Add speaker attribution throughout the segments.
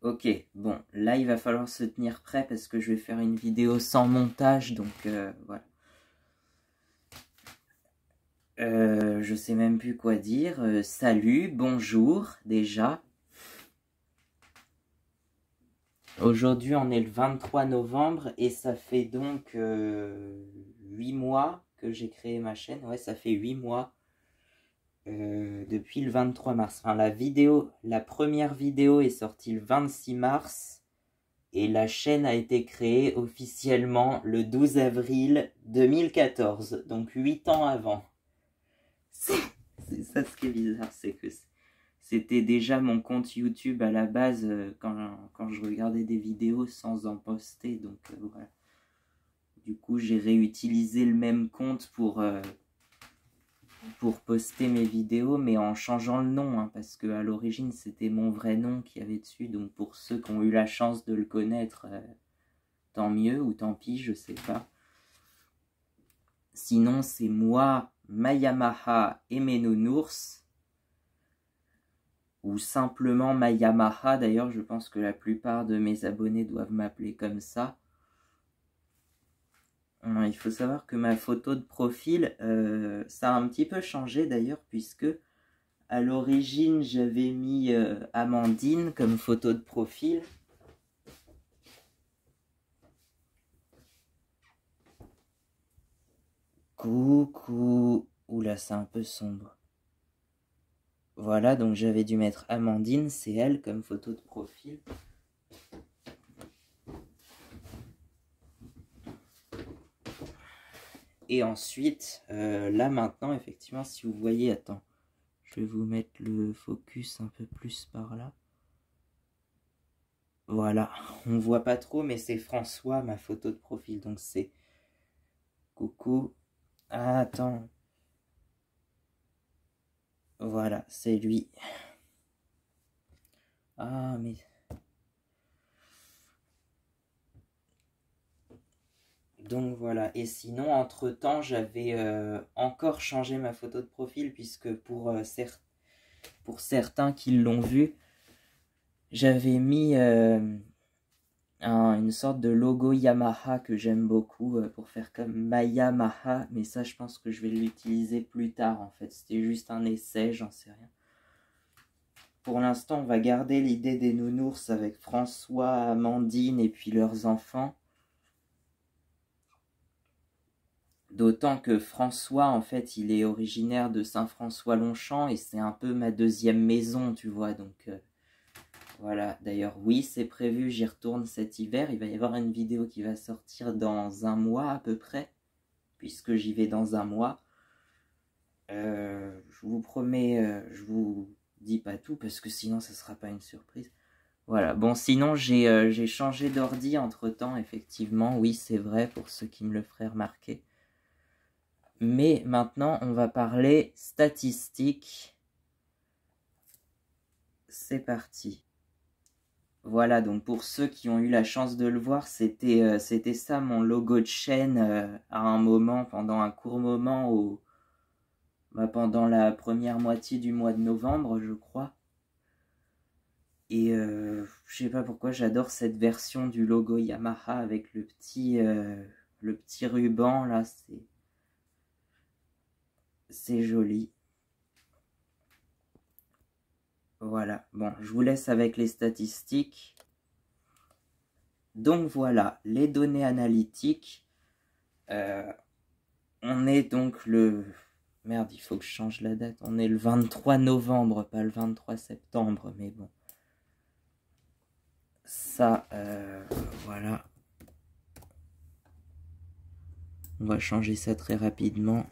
Speaker 1: Ok, bon, là il va falloir se tenir prêt parce que je vais faire une vidéo sans montage, donc voilà. Je sais même plus quoi dire. Salut, bonjour déjà. Aujourd'hui on est le 23 novembre et ça fait donc 8 mois que j'ai créé ma chaîne. Ouais, ça fait 8 mois depuis le 23 mars. Enfin, la première vidéo est sortie le 26 mars. Et la chaîne a été créée officiellement le 12 avril 2014, donc 8 ans avant. C'est ça ce qui est bizarre, c'est que c'était déjà mon compte YouTube à la base quand je regardais des vidéos sans en poster, donc voilà. Du coup, j'ai réutilisé le même compte pour poster mes vidéos, mais en changeant le nom, hein, parce qu'à l'origine, c'était mon vrai nom qui avait dessus, donc pour ceux qui ont eu la chance de le connaître... tant mieux ou tant pis, je sais pas. Sinon, c'est moi, Mayamaha et mes nounours. Ou simplement Mayamaha. D'ailleurs, je pense que la plupart de mes abonnés doivent m'appeler comme ça. Il faut savoir que ma photo de profil, ça a un petit peu changé d'ailleurs, puisque à l'origine, j'avais mis Amandine comme photo de profil. Coucou. Oula, c'est un peu sombre. Voilà, donc j'avais dû mettre Amandine, c'est elle comme photo de profil. Et ensuite, là maintenant, effectivement, si vous voyez, attends, je vais vous mettre le focus un peu plus par là. Voilà, on voit pas trop, mais c'est François, ma photo de profil, donc c'est... Coucou. Ah, attends. Voilà, c'est lui. Ah, mais... Donc voilà, et sinon, entre-temps, j'avais encore changé ma photo de profil, puisque pour certains qui l'ont vu, j'avais mis une sorte de logo Yamaha que j'aime beaucoup pour faire comme Mayamaha, mais ça je pense que je vais l'utiliser plus tard en fait, c'était juste un essai, j'en sais rien. Pour l'instant on va garder l'idée des nounours avec François, Amandine et puis leurs enfants. D'autant que François en fait il est originaire de Saint-François-Longchamp et c'est un peu ma deuxième maison tu vois, donc... Voilà, d'ailleurs, oui, c'est prévu, j'y retourne cet hiver. Il va y avoir une vidéo qui va sortir dans un mois à peu près, puisque j'y vais dans un mois. Je vous promets, je vous dis pas tout, parce que sinon, ça sera pas une surprise. Voilà, bon, sinon, j'ai changé d'ordi entre-temps, effectivement. Oui, c'est vrai, pour ceux qui me le feraient remarquer. Mais maintenant, on va parler statistiques. C'est parti. Voilà, donc pour ceux qui ont eu la chance de le voir, c'était ça mon logo de chaîne à un moment, pendant un court moment, pendant la première moitié du mois de novembre, je crois. Et je sais pas pourquoi, j'adore cette version du logo Yamaha avec le petit ruban, là, c'est joli. Voilà, bon, je vous laisse avec les statistiques. Donc voilà, les données analytiques. On est donc le... Merde, il faut que je change la date. On est le 23 novembre, pas le 23 septembre, mais bon. Ça, voilà. On va changer ça très rapidement.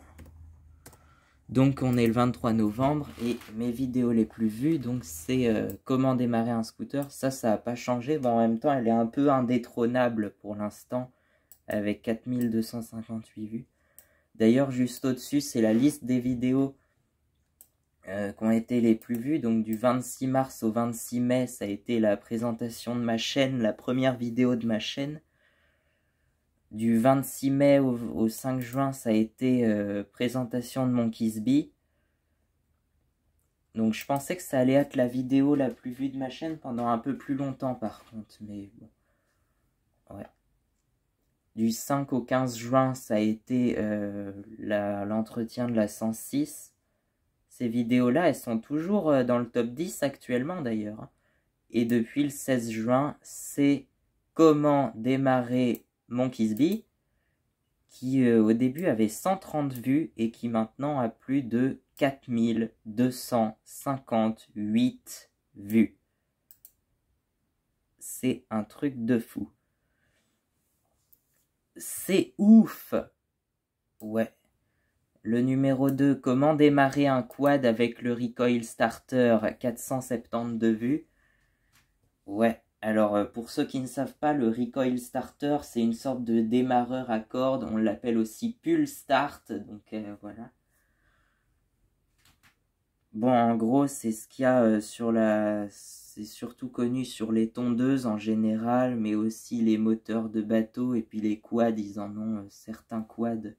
Speaker 1: Donc on est le 23 novembre et mes vidéos les plus vues, donc c'est comment démarrer un scooter. Ça n'a pas changé. Bon, en même temps, elle est un peu indétrônable pour l'instant, avec 4258 vues. D'ailleurs, juste au-dessus, c'est la liste des vidéos qui ont été les plus vues. Donc du 26 mars au 26 mai, ça a été la présentation de ma chaîne, la première vidéo de ma chaîne. Du 26 mai au 5 juin, ça a été présentation de mon Kisby. Donc je pensais que ça allait être la vidéo la plus vue de ma chaîne pendant un peu plus longtemps par contre, mais bon. Ouais. Du 5 au 15 juin, ça a été l'entretien de la 106. Ces vidéos-là, elles sont toujours dans le top 10 actuellement d'ailleurs. Et depuis le 16 juin, c'est comment démarrer Monkey's Bee, qui au début avait 130 vues et qui maintenant a plus de 4258 vues. C'est un truc de fou. C'est ouf! Ouais. Le numéro 2, comment démarrer un quad avec le Recoil Starter, 472 vues. Ouais, alors pour ceux qui ne savent pas, le Recoil Starter, c'est une sorte de démarreur à cordes. On l'appelle aussi Pull Start, donc voilà. Bon, en gros, c'est ce qu'il y a sur la... C'est surtout connu sur les tondeuses en général, mais aussi les moteurs de bateau, et puis les quads, ils en ont, certains quads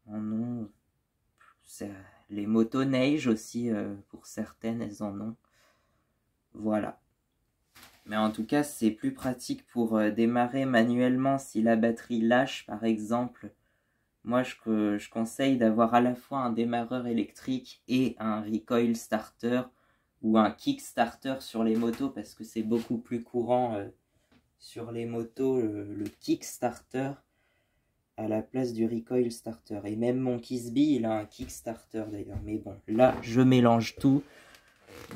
Speaker 1: en ont. Les motoneiges aussi, pour certaines, elles en ont. Voilà. Mais en tout cas, c'est plus pratique pour démarrer manuellement si la batterie lâche, par exemple. Moi, je conseille d'avoir à la fois un démarreur électrique et un recoil starter ou un kickstarter sur les motos parce que c'est beaucoup plus courant sur les motos, le kickstarter à la place du recoil starter. Et même mon Monkey's Bee, il a un kickstarter d'ailleurs. Mais bon, là, je mélange tout,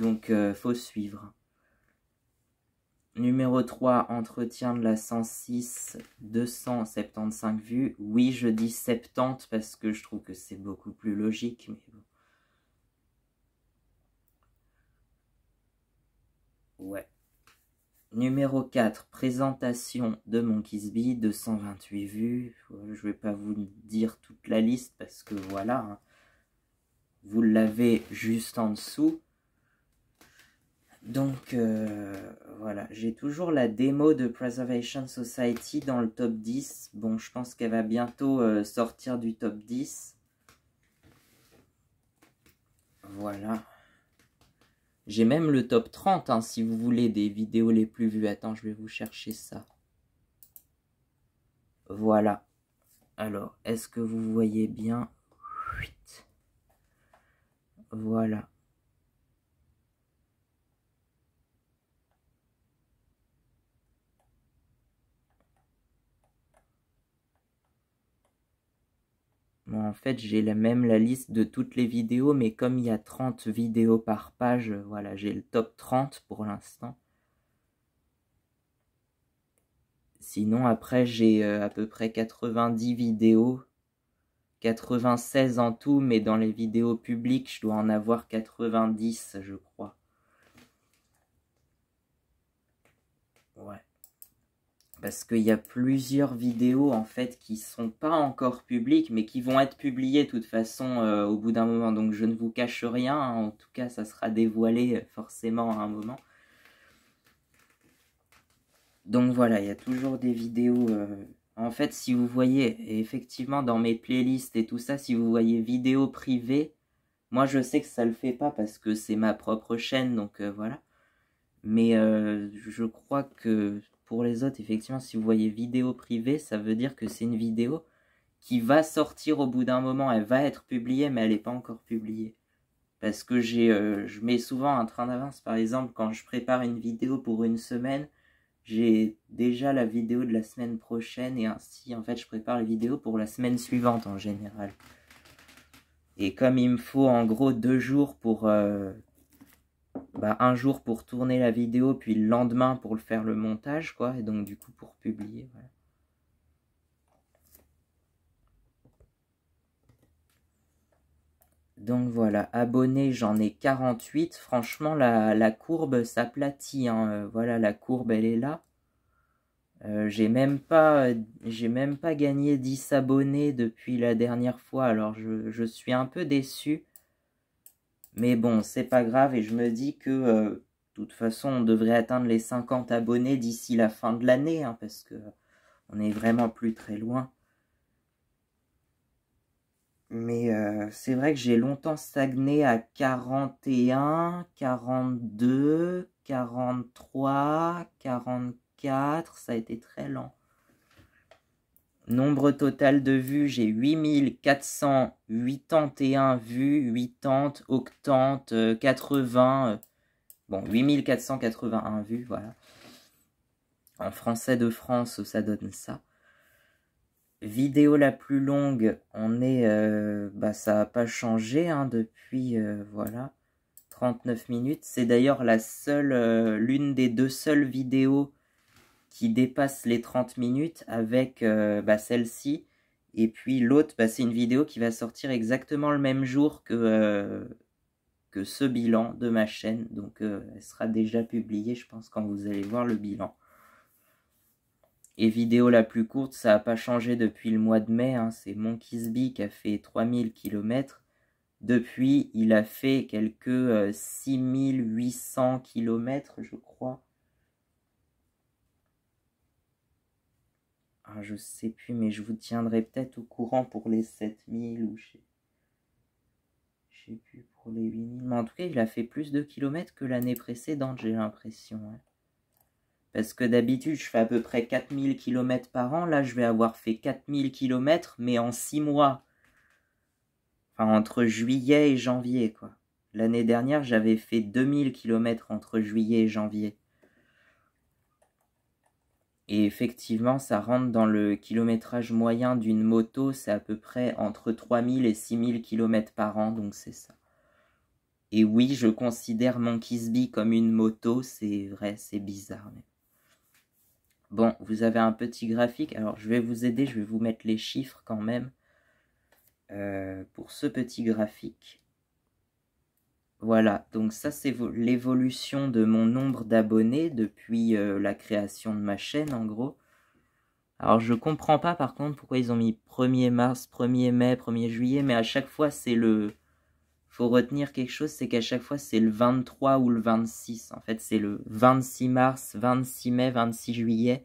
Speaker 1: donc faut suivre. Numéro 3, entretien de la 106, 275 vues. Oui, je dis 70 parce que je trouve que c'est beaucoup plus logique, mais bon. Ouais. Numéro 4, présentation de Monkey's Bee, 228 vues. Je vais pas vous dire toute la liste parce que voilà, hein, vous l'avez juste en dessous. Donc voilà, j'ai toujours la démo de Preservation Society dans le top 10. Bon, je pense qu'elle va bientôt sortir du top 10. Voilà. J'ai même le top 30, hein, si vous voulez, des vidéos les plus vues. Attends, je vais vous chercher ça. Voilà. Alors, est-ce que vous voyez bien? Voilà. Bon, en fait, j'ai même la liste de toutes les vidéos, mais comme il y a 30 vidéos par page, voilà, j'ai le top 30 pour l'instant. Sinon, après, j'ai à peu près 90 vidéos, 96 en tout, mais dans les vidéos publiques, je dois en avoir 90, je crois. Ouais. Parce qu'il y a plusieurs vidéos, en fait, qui sont pas encore publiques, mais qui vont être publiées de toute façon au bout d'un moment. Donc, je ne vous cache rien, hein. En tout cas, ça sera dévoilé forcément à un moment. Donc voilà, il y a toujours des vidéos. En fait, si vous voyez, effectivement, dans mes playlists et tout ça, si vous voyez vidéos privées, moi je sais que ça le fait pas parce que c'est ma propre chaîne, donc voilà. Mais je crois que pour les autres, effectivement, si vous voyez vidéo privée, ça veut dire que c'est une vidéo qui va sortir au bout d'un moment. Elle va être publiée, mais elle n'est pas encore publiée. Parce que je mets souvent un train d'avance. Par exemple, quand je prépare une vidéo pour une semaine, j'ai déjà la vidéo de la semaine prochaine et ainsi, en fait, je prépare les vidéos pour la semaine suivante en général. Et comme il me faut en gros 2 jours pour... un jour pour tourner la vidéo, puis le lendemain pour faire le montage, quoi. Et donc, du coup, pour publier, voilà. Donc voilà, abonnés, j'en ai 48. Franchement, la courbe s'aplatit, hein. Voilà, la courbe, elle est là. J'ai même pas gagné 10 abonnés depuis la dernière fois, alors je suis un peu déçu. Mais bon, c'est pas grave et je me dis que de toute façon, on devrait atteindre les 50 abonnés d'ici la fin de l'année, hein, parce que on est vraiment plus très loin. Mais c'est vrai que j'ai longtemps stagné à 41, 42, 43, 44. Ça a été très lent. Nombre total de vues, j'ai 8481 vues, 80, octante, 80. Bon, 8481 vues, voilà. En français de France, ça donne ça. Vidéo la plus longue, on est, ça n'a pas changé hein, depuis, voilà, 39 minutes. C'est d'ailleurs la seule, l'une des deux seules vidéos qui dépasse les 30 minutes avec celle-ci. Et puis l'autre, c'est une vidéo qui va sortir exactement le même jour que ce bilan de ma chaîne. Donc elle sera déjà publiée, je pense, quand vous allez voir le bilan. Et vidéo la plus courte, ça n'a pas changé depuis le mois de mai. Hein, c'est Monkizby qui a fait 3000 km. Depuis, il a fait quelques 6800 km, je crois. Ah, je sais plus, mais je vous tiendrai peut-être au courant pour les 7000 ou je sais plus pour les 8000. Mais en tout cas, il a fait plus de kilomètres que l'année précédente, j'ai l'impression. Hein. Parce que d'habitude, je fais à peu près 4000 km par an. Là, je vais avoir fait 4000 km, mais en 6 mois. Enfin, entre juillet et janvier, quoi. L'année dernière, j'avais fait 2000 km entre juillet et janvier. Et effectivement, ça rentre dans le kilométrage moyen d'une moto, c'est à peu près entre 3000 et 6000 km par an, donc c'est ça. Et oui, je considère Monkizby comme une moto, c'est vrai, c'est bizarre. Mais... Bon, vous avez un petit graphique, alors je vais vous aider, je vais vous mettre les chiffres quand même pour ce petit graphique. Voilà, donc ça c'est l'évolution de mon nombre d'abonnés depuis la création de ma chaîne en gros. Alors je comprends pas par contre pourquoi ils ont mis 1er mars, 1er mai, 1er juillet, mais à chaque fois c'est le... Faut retenir quelque chose, c'est qu'à chaque fois c'est le 23 ou le 26. En fait c'est le 26 mars, 26 mai, 26 juillet,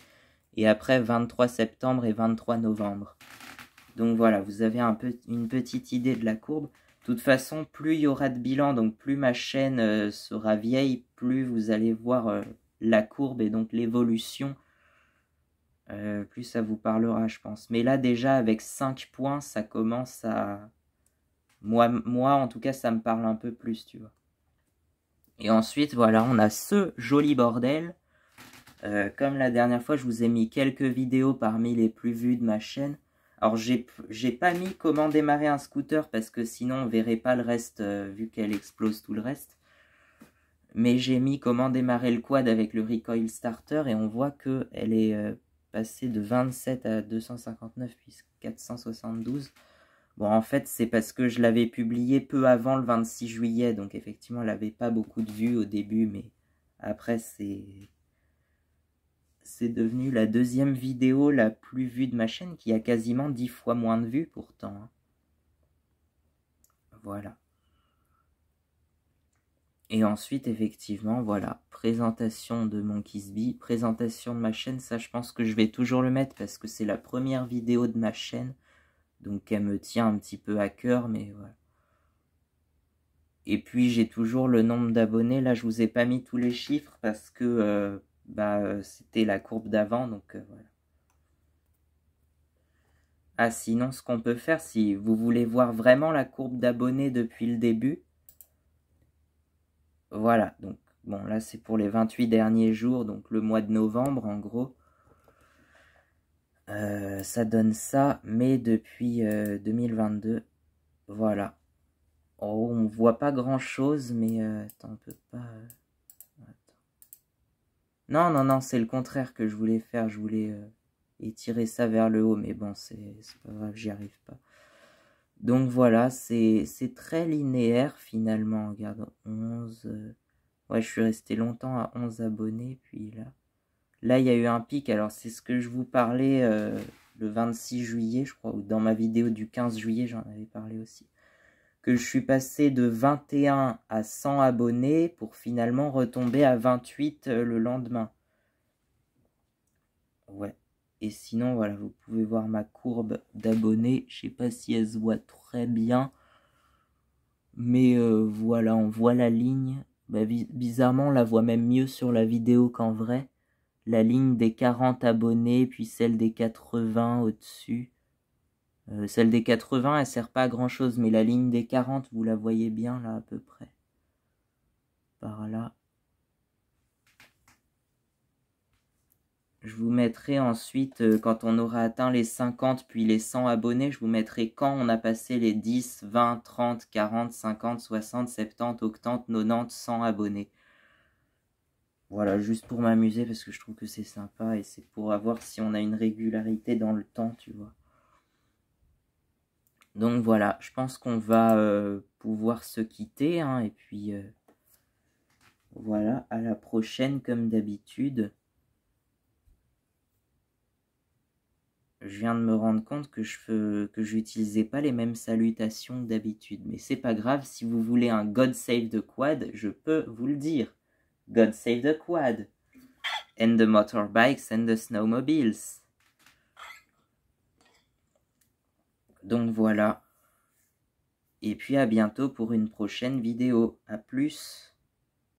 Speaker 1: et après 23 septembre et 23 novembre. Donc voilà, vous avez une petite idée de la courbe. De toute façon, plus il y aura de bilan, donc plus ma chaîne sera vieille, plus vous allez voir la courbe et donc l'évolution. Plus ça vous parlera, je pense. Mais là, déjà, avec 5 points, ça commence à... Moi, en tout cas, ça me parle un peu plus, tu vois. Et ensuite, voilà, on a ce joli bordel. Comme la dernière fois, je vous ai mis quelques vidéos parmi les plus vues de ma chaîne. Alors, j'ai pas mis comment démarrer un scooter parce que sinon, on verrait pas le reste vu qu'elle explose tout le reste. Mais j'ai mis comment démarrer le quad avec le recoil starter et on voit qu'elle est passée de 27 à 259 puis 472. Bon, en fait, c'est parce que je l'avais publié peu avant le 26 juillet. Donc, effectivement, elle n'avait pas beaucoup de vues au début. Mais après, c'est devenu la deuxième vidéo la plus vue de ma chaîne, qui a quasiment 10 fois moins de vues pourtant. Hein. Voilà. Et ensuite, effectivement, voilà, présentation de Monkizby, présentation de ma chaîne. Ça, je pense que je vais toujours le mettre parce que c'est la première vidéo de ma chaîne. Donc, elle me tient un petit peu à cœur, mais voilà. Et puis, j'ai toujours le nombre d'abonnés. Là, je vous ai pas mis tous les chiffres parce que c'était la courbe d'avant, donc voilà. Ah, sinon, ce qu'on peut faire, si vous voulez voir vraiment la courbe d'abonnés depuis le début, voilà, donc, bon, là, c'est pour les 28 derniers jours, donc le mois de novembre, en gros. Ça donne ça, mais depuis 2022, voilà. Oh, on voit pas grand-chose, mais attends, on peut pas... Attends. Non, c'est le contraire que je voulais faire, je voulais étirer ça vers le haut, mais bon, c'est pas grave, j'y arrive pas. Donc voilà, c'est très linéaire finalement, regarde, 11... Ouais, je suis resté longtemps à 11 abonnés, puis là, il y a eu un pic. Alors, c'est ce que je vous parlais le 26 juillet, je crois, ou dans ma vidéo du 15 juillet, j'en avais parlé aussi. Que je suis passé de 21 à 100 abonnés pour finalement retomber à 28 le lendemain. Ouais. Et sinon, voilà, vous pouvez voir ma courbe d'abonnés. Je sais pas si elle se voit très bien. Mais voilà, on voit la ligne. Bah, bizarrement, on la voit même mieux sur la vidéo qu'en vrai. La ligne des 40 abonnés, puis celle des 80 au-dessus. Celle des 80, elle sert pas à grand chose, mais la ligne des 40, vous la voyez bien là à peu près. Par là. Je vous mettrai ensuite, quand on aura atteint les 50 puis les 100 abonnés, je vous mettrai quand on a passé les 10, 20, 30, 40, 50, 60, 70, 80, 90, 100 abonnés. Voilà, juste pour m'amuser parce que je trouve que c'est sympa et c'est pour voir si on a une régularité dans le temps, tu vois. Donc voilà, je pense qu'on va pouvoir se quitter, hein, et puis voilà, à la prochaine comme d'habitude. Je viens de me rendre compte que je n'utilisais pas les mêmes salutations que d'habitude, mais c'est pas grave, si vous voulez un God Save the Quad, je peux vous le dire. God Save the Quad. And the motorbikes and the snowmobiles. Donc voilà. Et puis à bientôt pour une prochaine vidéo. À plus.